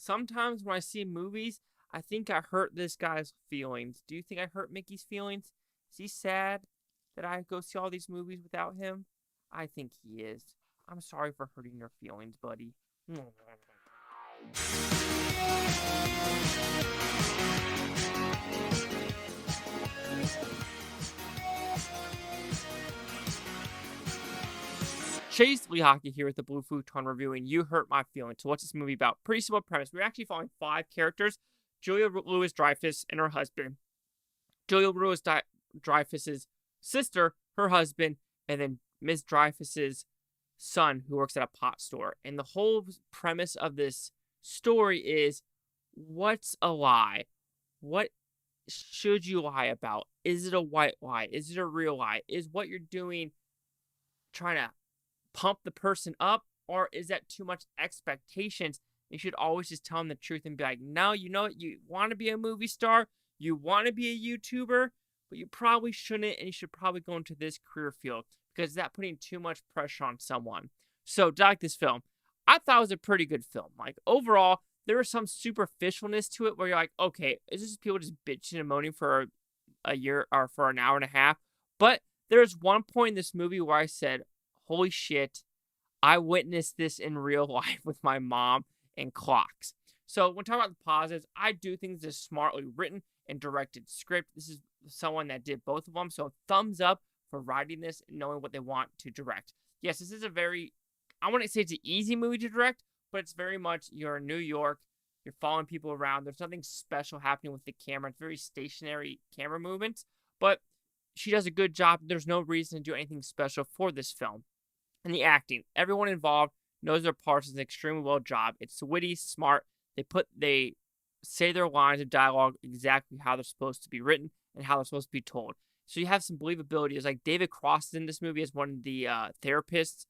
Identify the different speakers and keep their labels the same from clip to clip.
Speaker 1: sometimes when I see movies, I think I hurt this guy's feelings. Do you think I hurt Mickey's feelings? Is he sad that I go see all these movies without him? I think he is. I'm sorry for hurting your feelings, buddy. Chase Lee Hockey here with the Blue Futon review, and You Hurt My Feelings. So what's this movie about? Pretty simple premise. We're actually following 5 characters. Julia Louis-Dreyfus and her husband. Julia Louis-Dreyfus's sister, her husband, and then Miss Dreyfus's son, who works at a pot store. And the whole premise of this story is, what's a lie? What should you lie about? Is it a white lie? Is it a real lie? Is what you're doing trying to pump the person up, or is that too much expectations? You should always just tell them the truth and be like, no, you know what? You want to be a movie star, you want to be a YouTuber, but you probably shouldn't, and you should probably go into this career field because that's putting too much pressure on someone. So, do I like this film? I thought it was a pretty good film. Like, overall, there was some superficialness to it where you're like, okay, is this people just bitching and moaning for a year or for an hour and a half? But there's one point in this movie where I said, holy shit, I witnessed this in real life with my mom and clocks. So when talking about the positives, I do think this is smartly written and directed script. This is someone that did both of them. So thumbs up for writing this and knowing what they want to direct. Yes, this is a very, I wouldn't say it's an easy movie to direct, but it's very much, you're in New York, you're following people around. There's nothing special happening with the camera. It's very stationary camera movements, but she does a good job. There's no reason to do anything special for this film. And the acting, everyone involved knows their parts. It's an extremely well job. It's witty, smart. They say their lines of dialogue exactly how they're supposed to be written and how they're supposed to be told. So you have some believability. It's like David Cross is in this movie as one of the therapists,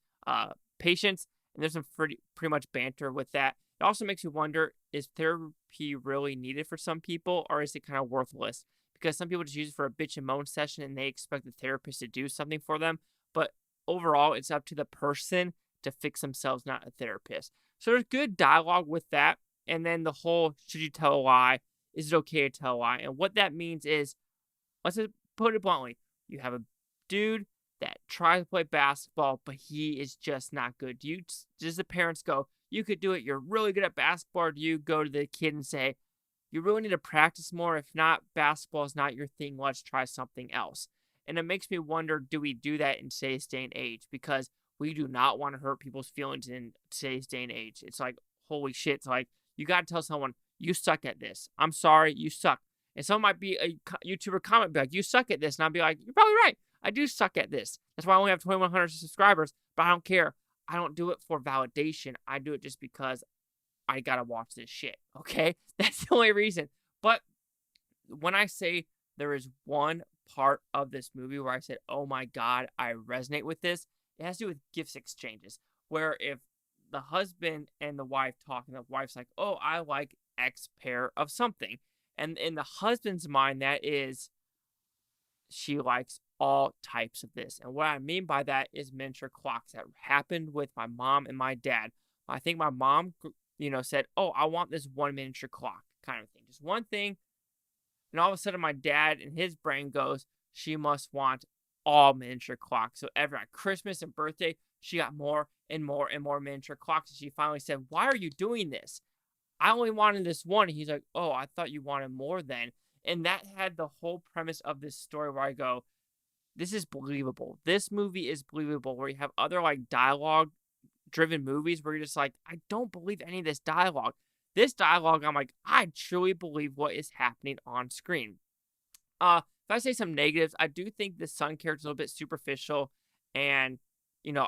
Speaker 1: patients, and there's some pretty much banter with that. It also makes you wonder, is therapy really needed for some people, or is it kind of worthless? Because some people just use it for a bitch and moan session and they expect the therapist to do something for them. But overall, it's up to the person to fix themselves, not a therapist. So there's good dialogue with that. And then the whole, should you tell a lie? Is it okay to tell a lie? And what that means is, let's just put it bluntly, you have a dude that tries to play basketball, but he is just not good. Does the parents go, you could do it, you're really good at basketball? Or do you go to the kid and say, you really need to practice more? If not, basketball is not your thing. Let's try something else. And it makes me wonder, do we do that in today's day and age? Because we do not want to hurt people's feelings in today's day and age. It's like, holy shit. It's like, you got to tell someone, you suck at this. I'm sorry, you suck. And someone might be a YouTuber comment, be like, you suck at this. And I'll be like, you're probably right. I do suck at this. That's why I only have 2,100 subscribers, but I don't care. I don't do it for validation. I do it just because I got to watch this shit. Okay? That's the only reason. But when I say there is one part of this movie where I said, oh my God, I resonate with this, it has to do with gifts exchanges. Where if the husband and the wife talk, and the wife's like, oh, I like X pair of something. And in the husband's mind, that is, she likes all types of this. And what I mean by that is miniature clocks. That happened with my mom and my dad. I think my mom, said, oh, I want this one miniature clock kind of thing. Just one thing. And all of a sudden, my dad and his brain goes, she must want all miniature clocks. So every Christmas and birthday, she got more and more and more miniature clocks. And she finally said, why are you doing this? I only wanted this one. And he's like, oh, I thought you wanted more then. And that had the whole premise of this story where I go, this is believable. This movie is believable, where you have other like dialogue-driven movies where you're just like, I don't believe any of this dialogue. This dialogue, I'm like, I truly believe what is happening on screen. If I say some negatives, I do think the son character is a little bit superficial, and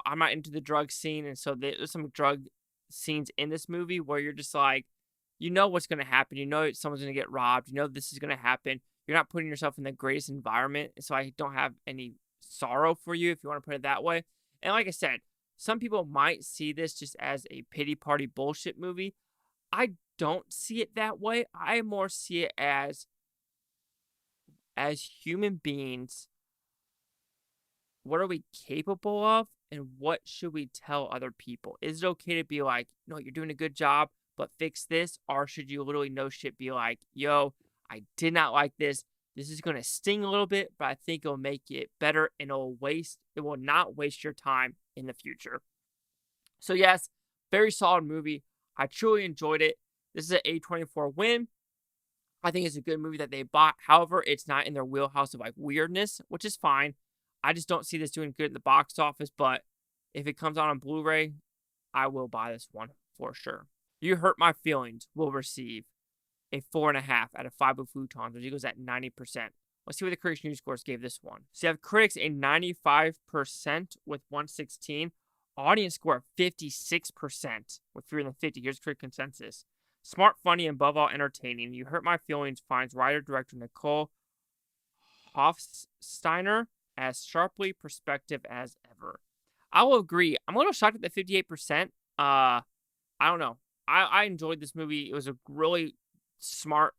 Speaker 1: I'm not into the drug scene, and so there's some drug scenes in this movie where you're just like, what's going to happen. Someone's going to get robbed. This is going to happen. You're not putting yourself in the greatest environment, so I don't have any sorrow for you, if you want to put it that way. And like I said, some people might see this just as a pity party bullshit movie. I don't see it that way. I more see it as human beings, what are we capable of, and what should we tell other people? Is it okay to be like, no, you're doing a good job, but fix this? Or should you literally no shit be like, yo, I did not like this. This is going to sting a little bit, but I think it'll make it better and it will not waste your time in the future. So yes, very solid movie. I truly enjoyed it. This is an A24 win. I think it's a good movie that they bought. However, it's not in their wheelhouse of like weirdness, which is fine. I just don't see this doing good in the box office, but if it comes out on Blu-ray, I will buy this one for sure. You Hurt My Feelings will receive a 4.5 out of 5 Futons, which equals at 90%. Let's see what the Critics News Scores gave this one. So you have critics a 95% with 116. Audience score of 56% with 350. Here's critic consensus. Smart, funny, and above all entertaining. You Hurt My Feelings finds writer-director Nicole Holofcener as sharply perspective as ever. I will agree. I'm a little shocked at the 58%. I don't know. I enjoyed this movie. It was a really smartly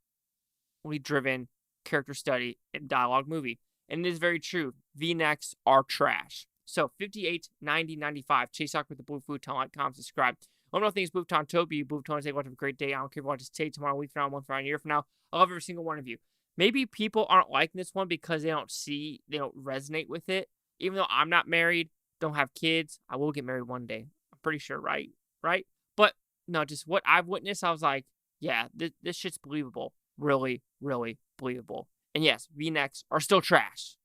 Speaker 1: driven character study and dialogue movie. And it is very true. V-necks are trash. So 58, 90, 95. Chase Talk with the Blue Futon. Like, comment, subscribe. One more thing is Futon Toby. Futon, say, have a great day. I don't care if you want to stay tomorrow, week from now, month from now, a year from now. I love every single one of you. Maybe people aren't liking this one because they don't resonate with it. Even though I'm not married, don't have kids, I will get married one day. I'm pretty sure, right? Right? But no, just what I've witnessed, I was like, yeah, this shit's believable. Really, really believable. And yes, V-necks are still trash.